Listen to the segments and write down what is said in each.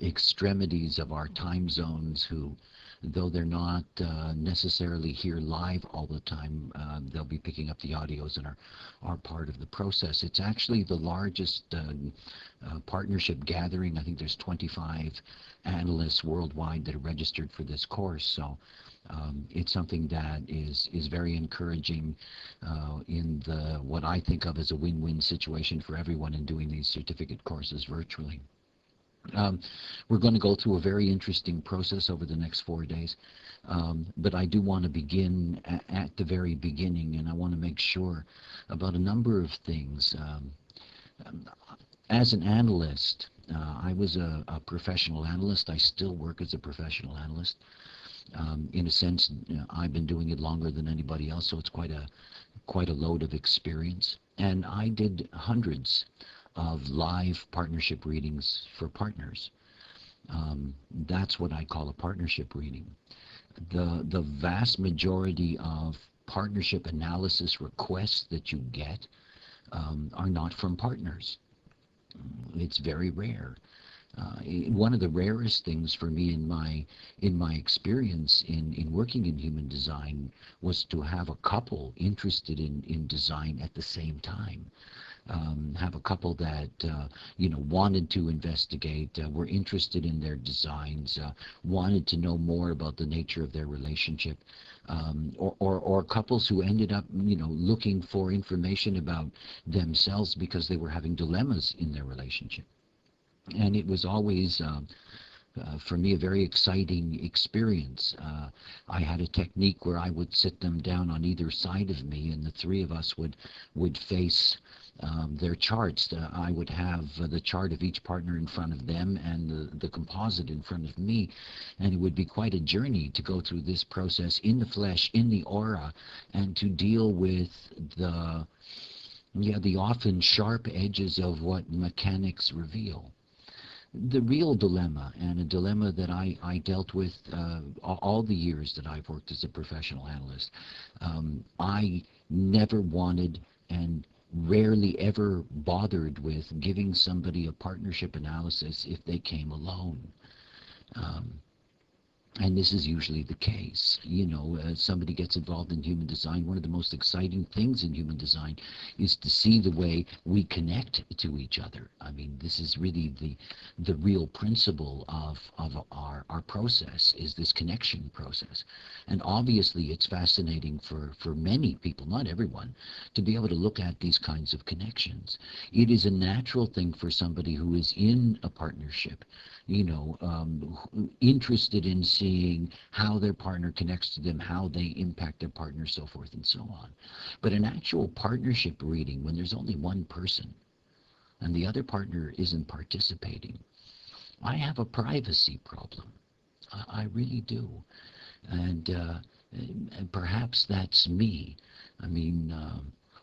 extremities of our time zones who, though they're not necessarily here live all the time, they'll be picking up the audios and are part of the process. It's actually the largest partnership gathering. I think there's 25 analysts worldwide that are registered for this course. So it's something that is very encouraging in the what I think of as a win-win situation for everyone in doing these certificate courses virtually. We're going to go through a very interesting process over the next 4 days, but I do want to begin at the very beginning, and I want to make sure about a number of things. As an analyst, I was a professional analyst. I still work as a professional analyst. In a sense, I've been doing it longer than anybody else, so it's quite a load of experience. And I did hundreds of live partnership readings for partners. That's what I call a partnership reading. The vast majority of partnership analysis requests that you get are not from partners. It's very rare. One of the rarest things for me in my experience in working in human design was to have a couple interested in design at the same time. Have a couple that wanted to investigate, were interested in their designs, wanted to know more about the nature of their relationship, or couples who ended up looking for information about themselves because they were having dilemmas in their relationship. And it was always for me a very exciting experience. I had a technique where I would sit them down on either side of me, and the three of us would face their charts. I would have the chart of each partner in front of them and the composite in front of me, and it would be quite a journey to go through this process in the flesh, in the aura, and to deal with the often sharp edges of what mechanics reveal. The real dilemma, and a dilemma that I dealt with all the years that I've worked as a professional analyst, I never wanted and rarely ever bothered with giving somebody a partnership analysis if they came alone. And this is usually the case. Somebody gets involved in human design. One of the most exciting things in human design is to see the way we connect to each other. I mean, this is really the real principle of our process, is this connection process. And obviously it's fascinating for many people, not everyone, to be able to look at these kinds of connections. It is a natural thing for somebody who is in a partnership, interested in seeing how their partner connects to them, how they impact their partner, so forth and so on. But an actual partnership reading, when there's only one person and the other partner isn't participating, I have a privacy problem. I really do. And perhaps that's me. I mean,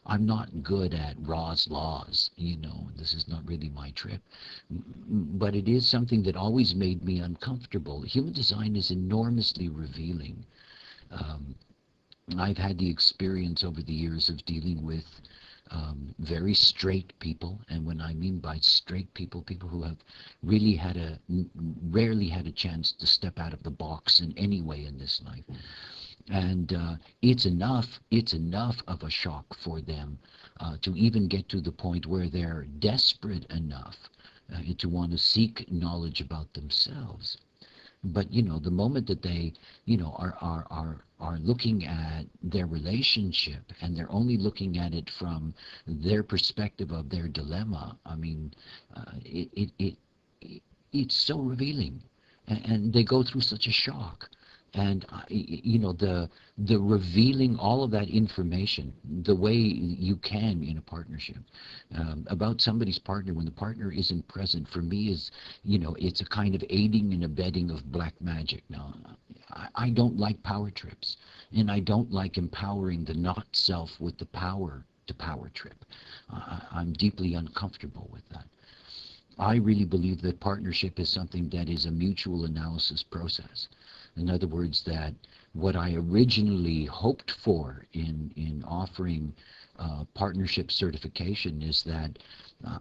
I'm not good at Ra's laws, this is not really my trip. But it is something that always made me uncomfortable. Human design is enormously revealing. I've had the experience over the years of dealing with very straight people, and when I mean by straight people, people who have really rarely had a chance to step out of the box in any way in this life. And it's enough of a shock for them to even get to the point where they're desperate enough to want to seek knowledge about themselves. But the moment that they are looking at their relationship, and they're only looking at it from their perspective of their dilemma, I mean, it's so revealing, and they go through such a shock. And the revealing all of that information the way you can in a partnership about somebody's partner when the partner isn't present, for me is it's a kind of aiding and abetting of black magic. Now, I don't like power trips, and I don't like empowering the not self with the power to power trip. I'm deeply uncomfortable with that. I really believe that partnership is something that is a mutual analysis process. In other words, that what I originally hoped for in offering partnership certification is that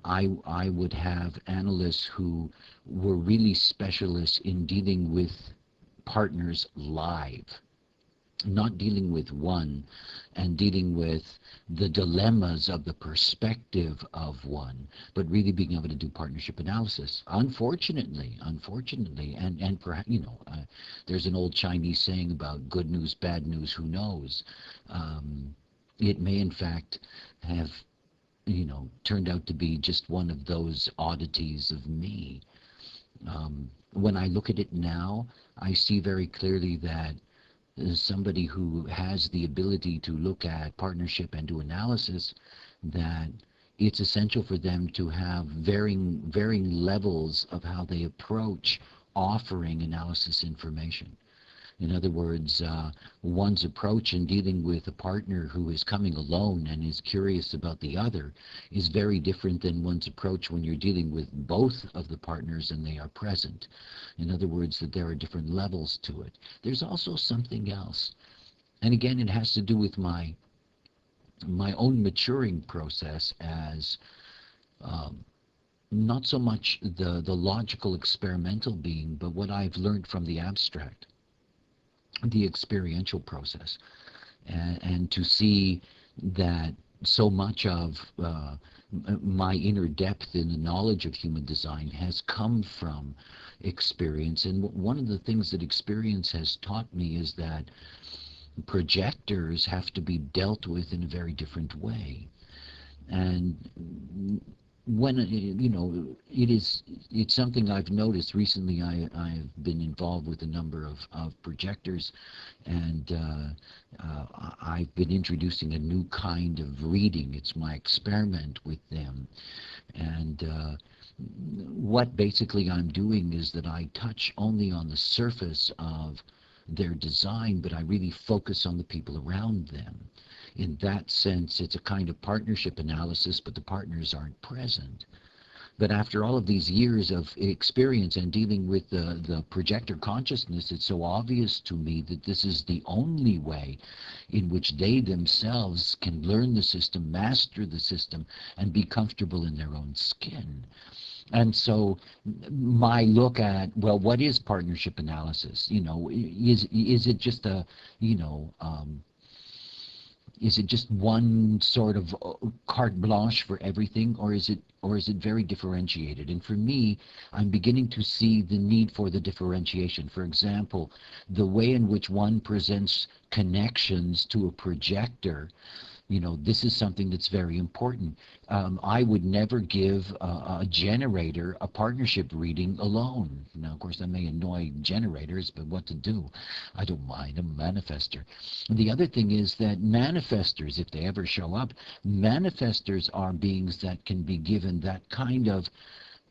I would have analysts who were really specialists in dealing with partners live, not dealing with one and dealing with the dilemmas of the perspective of one, but really being able to do partnership analysis. Unfortunately, and perhaps, there's an old Chinese saying about good news, bad news, who knows? It may in fact have, turned out to be just one of those oddities of me. When I look at it now, I see very clearly that somebody who has the ability to look at partnership and do analysis, that it's essential for them to have varying levels of how they approach offering analysis information. In other words, one's approach in dealing with a partner who is coming alone and is curious about the other is very different than one's approach when you're dealing with both of the partners and they are present. In other words, that there are different levels to it. There's also something else. And again, it has to do with my own maturing process as not so much the logical experimental being, but what I've learned from the abstract, the experiential process, and to see that so much of my inner depth in the knowledge of human design has come from experience. And one of the things that experience has taught me is that projectors have to be dealt with in a very different way. And when it's something I've noticed recently. I've been involved with a number of projectors, and I've been introducing a new kind of reading. It's my experiment with them, and what basically I'm doing is that I touch only on the surface of their design, but I really focus on the people around them. In that sense, it's a kind of partnership analysis, but the partners aren't present. But after all of these years of experience and dealing with the projector consciousness, it's so obvious to me that this is the only way in which they themselves can learn the system, master the system, and be comfortable in their own skin. And so my look at, well, what is partnership analysis? Is it just a, is it just one sort of carte blanche for everything, or is it very differentiated? And for me, I'm beginning to see the need for the differentiation. For example, the way in which one presents connections to a projector, this is something that's very important. I would never give a generator a partnership reading alone. Now, of course, that may annoy generators, but what to do? I don't mind. I'm a manifester. And the other thing is that manifestors, if they ever show up, manifestors are beings that can be given that kind of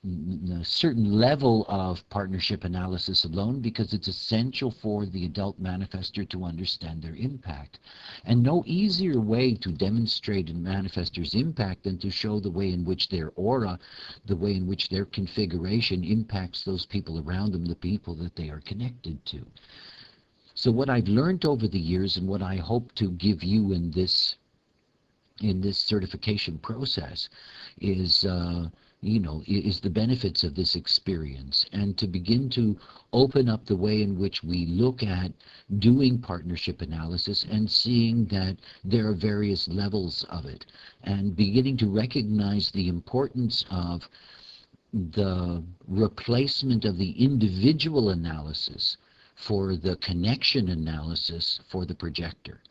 a certain level of partnership analysis alone, because it's essential for the adult manifestor to understand their impact. And no easier way to demonstrate a manifestor's impact than to show the way in which their aura, the way in which their configuration impacts those people around them, the people that they are connected to. So what I've learned over the years, and what I hope to give you in this certification process, is is the benefits of this experience, and to begin to open up the way in which we look at doing partnership analysis and seeing that there are various levels of it, and beginning to recognize the importance of the replacement of the individual analysis for the connection analysis for the projector.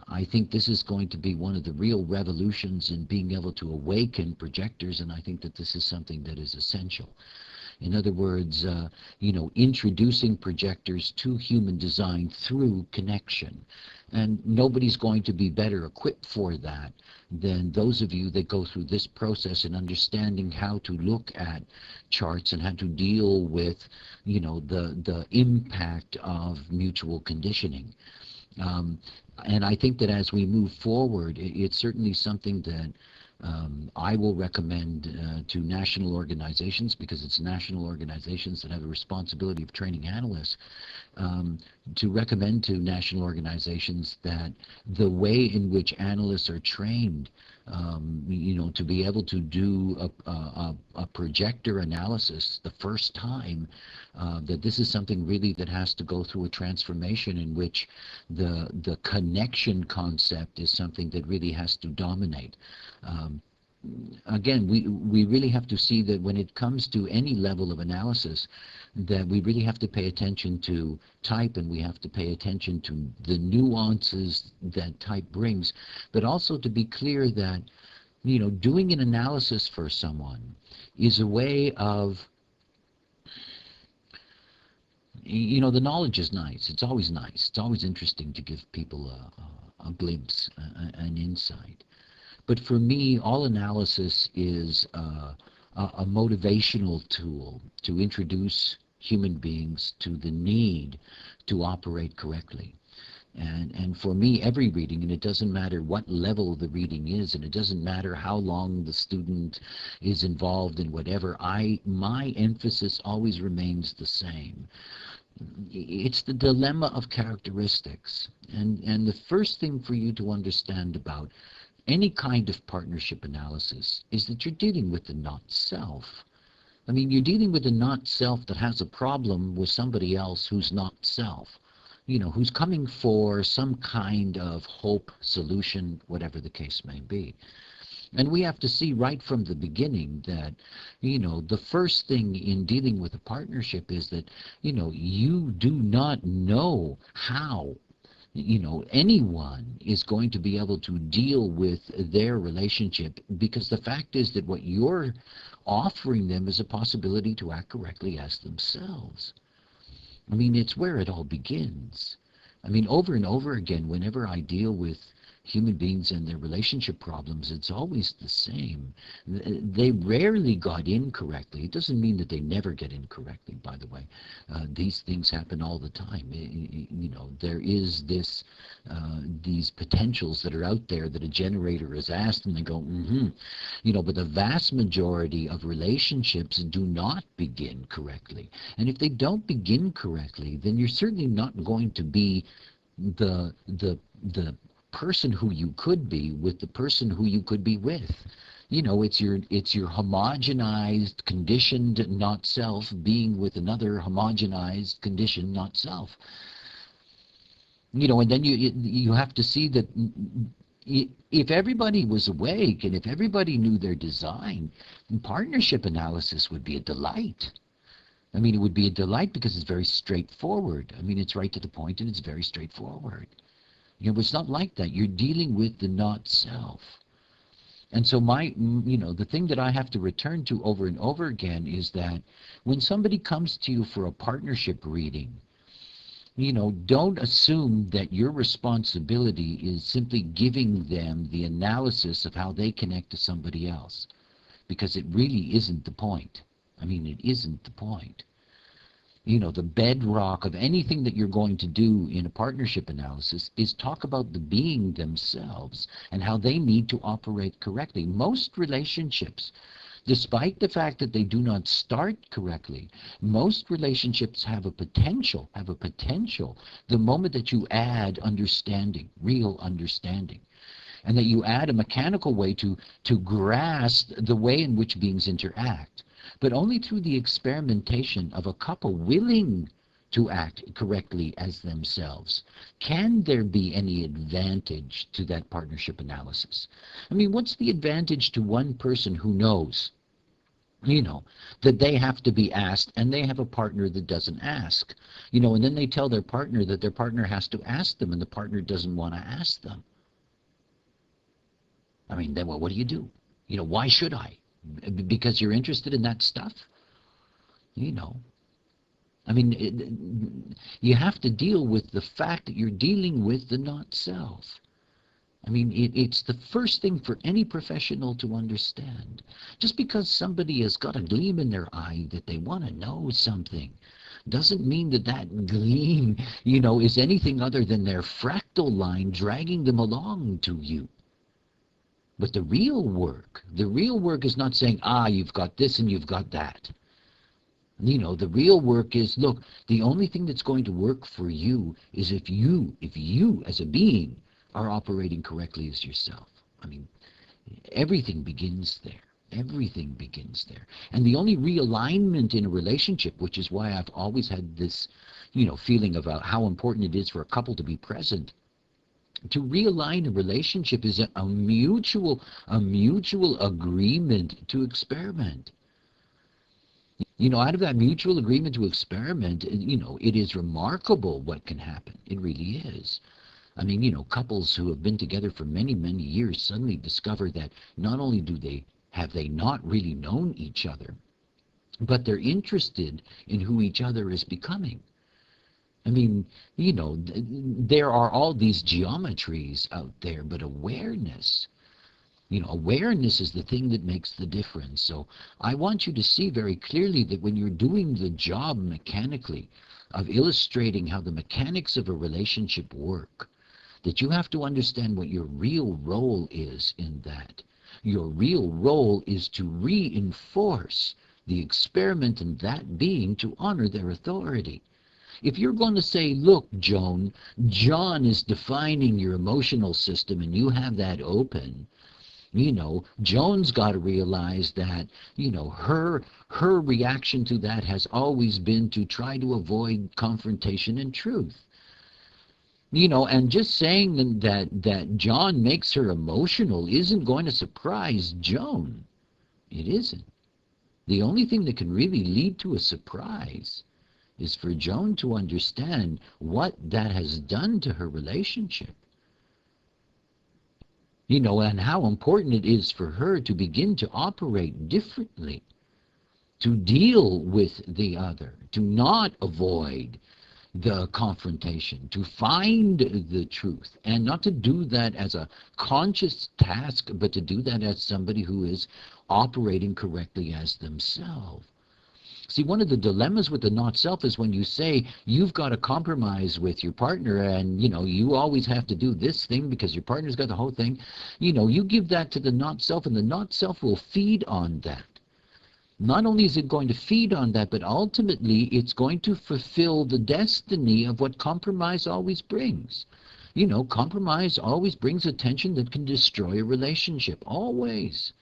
I think this is going to be one of the real revolutions in being able to awaken projectors, and I think that this is something that is essential. In other words, introducing projectors to human design through connection. And nobody's going to be better equipped for that than those of you that go through this process in understanding how to look at charts and how to deal with, the impact of mutual conditioning. And I think that as we move forward, it's certainly something that I will recommend to national organizations, because it's national organizations that have a responsibility of training analysts, to recommend to national organizations that the way in which analysts are trained, to be able to do a projector analysis the first time, that this is something really that has to go through a transformation in which the connection concept is something that really has to dominate. Again, we really have to see that when it comes to any level of analysis, that we really have to pay attention to type, and we have to pay attention to the nuances that type brings, but also to be clear that, doing an analysis for someone is a way of, the knowledge is nice. It's always nice. It's always interesting to give people a glimpse, an insight. But for me, all analysis is a motivational tool to introduce human beings to the need to operate correctly. And for me, every reading, and it doesn't matter what level the reading is, and it doesn't matter how long the student is involved in whatever, my emphasis always remains the same. It's the dilemma of characteristics. And the first thing for you to understand about any kind of partnership analysis is that you're dealing with the not-self. I mean, you're dealing with a not-self that has a problem with somebody else who's not self, who's coming for some kind of hope, solution, whatever the case may be. And we have to see right from the beginning that, the first thing in dealing with a partnership is that, you do not know how anyone is going to be able to deal with their relationship, because the fact is that what you're offering them is a possibility to act correctly as themselves. I mean, it's where it all begins. I mean, over and over again, whenever I deal with human beings and their relationship problems, it's always the same. They rarely got in correctly. It doesn't mean that they never get in correctly, by the way. These things happen all the time. There is these potentials that are out there that a generator is asked, and they go, but the vast majority of relationships do not begin correctly. And if they don't begin correctly, then you're certainly not going to be the person who you could be with the person who you could be with. It's your homogenized, conditioned not self being with another homogenized, conditioned not self. And then you have to see that if everybody was awake and if everybody knew their design, partnership analysis would be a delight. I mean, it would be a delight because it's very straightforward. I mean, it's right to the point and it's very straightforward. It's not like that. You're dealing with the not-self. And so the thing that I have to return to over and over again is that when somebody comes to you for a partnership reading, don't assume that your responsibility is simply giving them the analysis of how they connect to somebody else, because it really isn't the point. I mean, it isn't the point. The bedrock of anything that you're going to do in a partnership analysis is talk about the being themselves and how they need to operate correctly. Most relationships, despite the fact that they do not start correctly, most relationships have a potential, the moment that you add understanding, real understanding, and that you add a mechanical way to grasp the way in which beings interact. But only through the experimentation of a couple willing to act correctly as themselves can there be any advantage to that partnership analysis. I mean, what's the advantage to one person who knows, that they have to be asked and they have a partner that doesn't ask, and then they tell their partner that their partner has to ask them and the partner doesn't want to ask them. I mean, then what do you do? Why should I? Because you're interested in that stuff? I mean, you have to deal with the fact that you're dealing with the not-self. I mean, it's the first thing for any professional to understand. Just because somebody has got a gleam in their eye that they want to know something doesn't mean that that gleam, is anything other than their fractal line dragging them along to you. But the real work is not saying, you've got this and you've got that. You know, the real work is, look, the only thing that's going to work for you is if you as a being are operating correctly as yourself. I mean, everything begins there. Everything begins there. And the only realignment in a relationship, which is why I've always had this, feeling about how important it is for a couple to be present. To realign a relationship is a mutual agreement to experiment. Out of that mutual agreement to experiment, it is remarkable what can happen. It really is. I mean, couples who have been together for many, many years suddenly discover that not only have they not really known each other, but they're interested in who each other is becoming. I mean, there are all these geometries out there, but awareness is the thing that makes the difference. So I want you to see very clearly that when you're doing the job mechanically of illustrating how the mechanics of a relationship work, that you have to understand what your real role is in that. Your real role is to reinforce the experiment in that being to honor their authority. If you're going to say, look, John is defining your emotional system and you have that open, Joan's got to realize that, her reaction to that has always been to try to avoid confrontation and truth. And just saying that John makes her emotional isn't going to surprise Joan. It isn't. The only thing that can really lead to a surprise is for Joan to understand what that has done to her relationship. And how important it is for her to begin to operate differently, to deal with the other, to not avoid the confrontation, to find the truth, and not to do that as a conscious task, but to do that as somebody who is operating correctly as themselves. See, one of the dilemmas with the not-self is when you say you've got to compromise with your partner and, you always have to do this thing because your partner's got the whole thing. You give that to the not-self and the not-self will feed on that. Not only is it going to feed on that, but ultimately it's going to fulfill the destiny of what compromise always brings. Compromise always brings a tension that can destroy a relationship, always.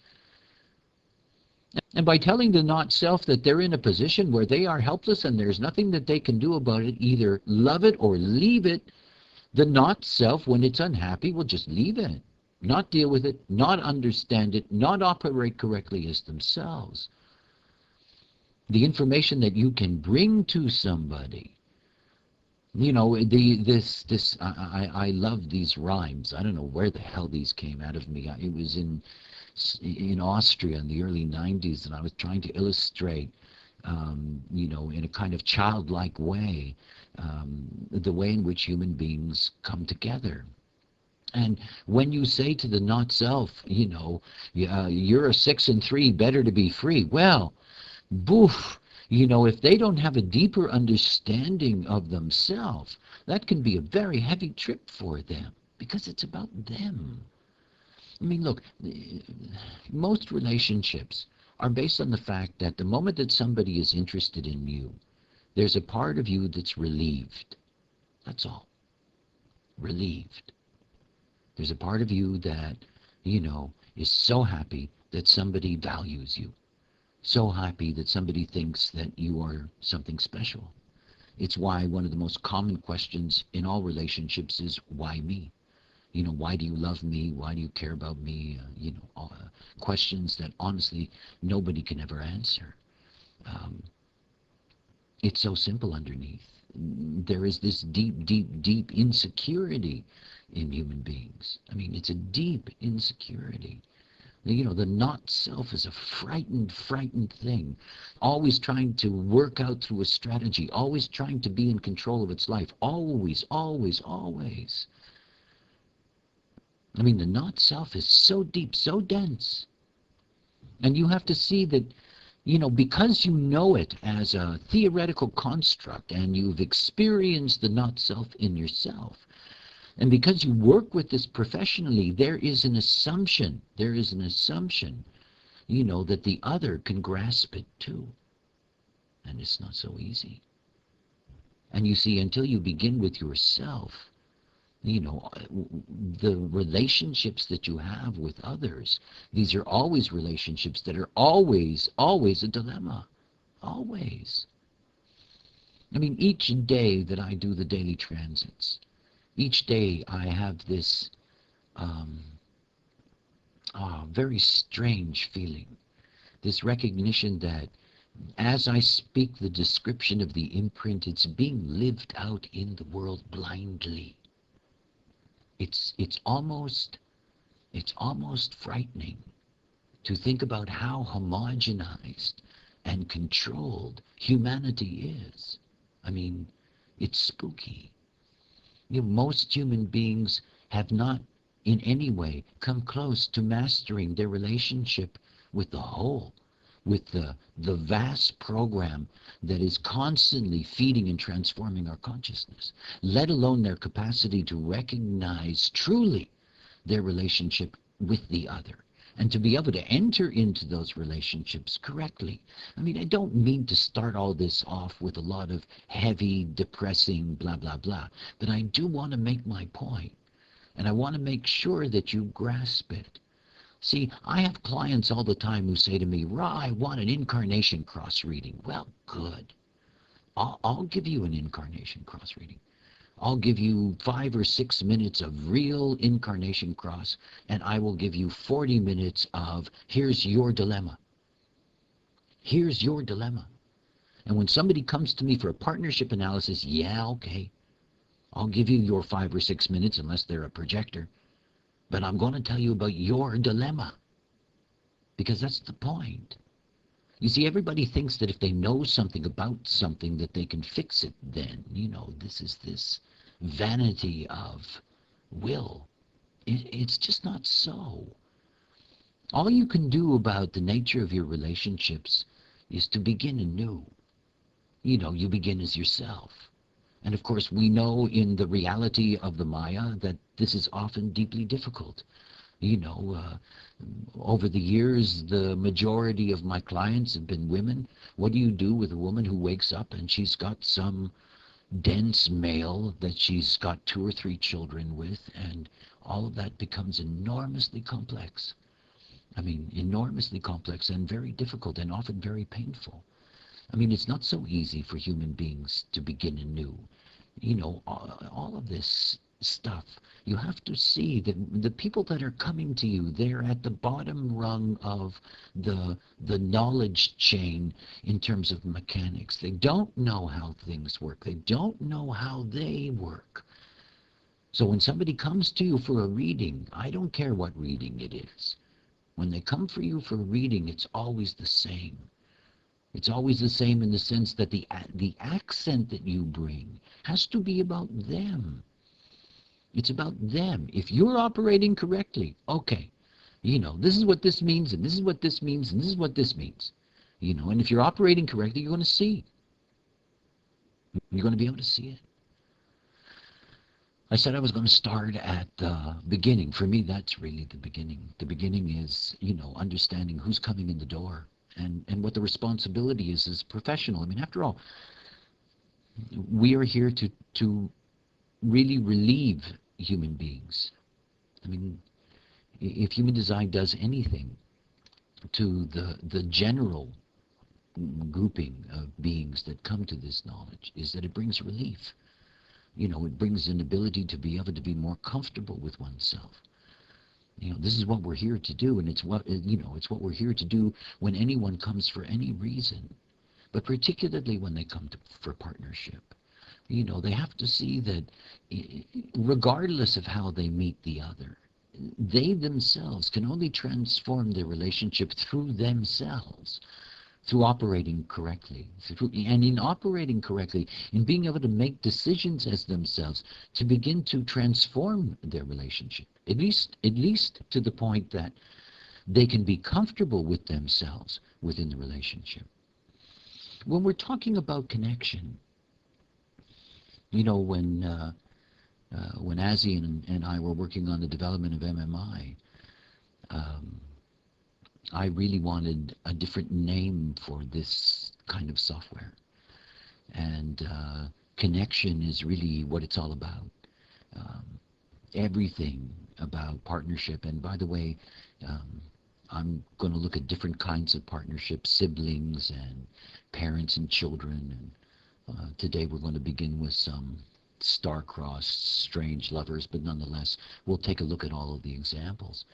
And by telling the not-self that they're in a position where they are helpless and there's nothing that they can do about it, either love it or leave it, the not-self, when it's unhappy, will just leave it, not deal with it, not understand it, not operate correctly as themselves. The information that you can bring to somebody, I love these rhymes. I don't know where the hell these came out of me. It was in Austria in the early 90s, and I was trying to illustrate, in a kind of childlike way, the way in which human beings come together. And when you say to the not-self, you're a 6 and 3, better to be free, well, boof, if they don't have a deeper understanding of themselves, that can be a very heavy trip for them, because it's about them. I mean, look, most relationships are based on the fact that the moment that somebody is interested in you, there's a part of you that's relieved. That's all. Relieved. There's a part of you that, is so happy that somebody values you. So happy that somebody thinks that you are something special. It's why one of the most common questions in all relationships is, why me? Why do you love me? Why do you care about me? Questions that honestly nobody can ever answer. It's so simple underneath. There is this deep, deep, deep insecurity in human beings. I mean, it's a deep insecurity. The not-self is a frightened thing, always trying to work out through a strategy, always trying to be in control of its life, always, always, always. I mean, the not-self is so deep, so dense. And you have to see that, because you know it as a theoretical construct and you've experienced the not-self in yourself, And because you work with this professionally, there is an assumption, that the other can grasp it too. And it's not so easy. And you see, until you begin with yourself, the relationships that you have with others, these are always relationships that are always a dilemma. Always. I mean, each day that I do the daily transits, each day I have this very strange feeling, this recognition that as I speak the description of the imprint, it's being lived out in the world blindly. It's almost frightening to think about how homogenized and controlled humanity is. I mean, it's spooky. Most human beings have not in any way come close to mastering their relationship with the whole, with the vast program that is constantly feeding and transforming our consciousness, let alone their capacity to recognize truly their relationship with the other and to be able to enter into those relationships correctly. I mean, I don't mean to start all this off with a lot of heavy, depressing blah, blah, blah, but I do want to make my point, and I want to make sure that you grasp it. See, I have clients all the time who say to me, Ra, I want an incarnation cross reading. Well, good. I'll give you an incarnation cross reading. I'll give you 5 or 6 minutes of real incarnation cross, and I will give you 40 minutes of, here's your dilemma. Here's your dilemma. And when somebody comes to me for a partnership analysis, yeah, okay, I'll give you your 5 or 6 minutes unless they're a projector. But I'm going to tell you about your dilemma, because that's the point. You see, everybody thinks that if they know something about something that they can fix it then. This is this vanity of will. It's just not so. All you can do about the nature of your relationships is to begin anew. You begin as yourself. And of course, we know in the reality of the Maya that this is often deeply difficult. Over the years, the majority of my clients have been women. What do you do with a woman who wakes up and she's got some dense male that she's got 2 or 3 children with, and all of that becomes enormously complex. I mean, enormously complex and very difficult and often very painful. I mean, it's not so easy for human beings to begin anew. All of this stuff, you have to see that the people that are coming to you, they're at the bottom rung of the knowledge chain in terms of mechanics. They don't know how things work. They don't know how they work. So when somebody comes to you for a reading, I don't care what reading it is. When they come for you for a reading, it's always the same. It's always the same in the sense that the accent that you bring has to be about them. It's about them. If you're operating correctly, okay, this is what this means, and this is what this means, and this is what this means. And if you're operating correctly, you're going to see. You're going to be able to see it. I said I was going to start at the beginning. For me, that's really the beginning. The beginning is, understanding who's coming in the door and what the responsibility is as a professional. I mean, after all, we are here to really relieve human beings. I mean, if human design does anything to the general grouping of beings that come to this knowledge, is that it brings relief. It brings an ability to be able to be more comfortable with oneself. This is what we're here to do, and it's what we're here to do when anyone comes for any reason, but particularly when they come for partnership. They have to see that regardless of how they meet the other, they themselves can only transform their relationship through themselves, through operating correctly. And in operating correctly, in being able to make decisions as themselves, to begin to transform their relationship, at least to the point that they can be comfortable with themselves within the relationship. When we're talking about connection, when when Azzy and I were working on the development of MMI, um, I really wanted a different name for this kind of software. And connection is really what it's all about. Um, Everything about partnership. And by the way, um, I'm going to look at different kinds of partnerships, siblings and parents and children. And today we're going to begin with some star-crossed, strange lovers, but nonetheless, we'll take a look at all of the examples.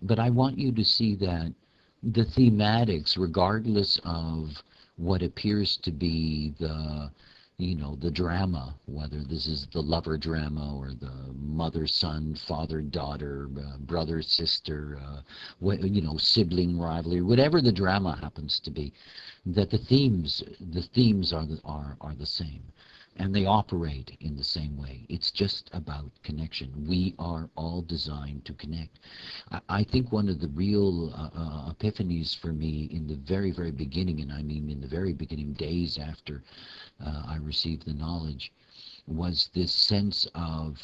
But I want you to see that the thematics, regardless of what appears to be the drama, whether this is the lover drama or the mother-son, father-daughter, brother-sister, sibling rivalry, whatever the drama happens to be, that the themes are the same. And they operate in the same way. It's just about connection. We are all designed to connect. I think one of the real epiphanies for me in the very, very beginning, and I mean in the very beginning, days after I received the knowledge, was this sense of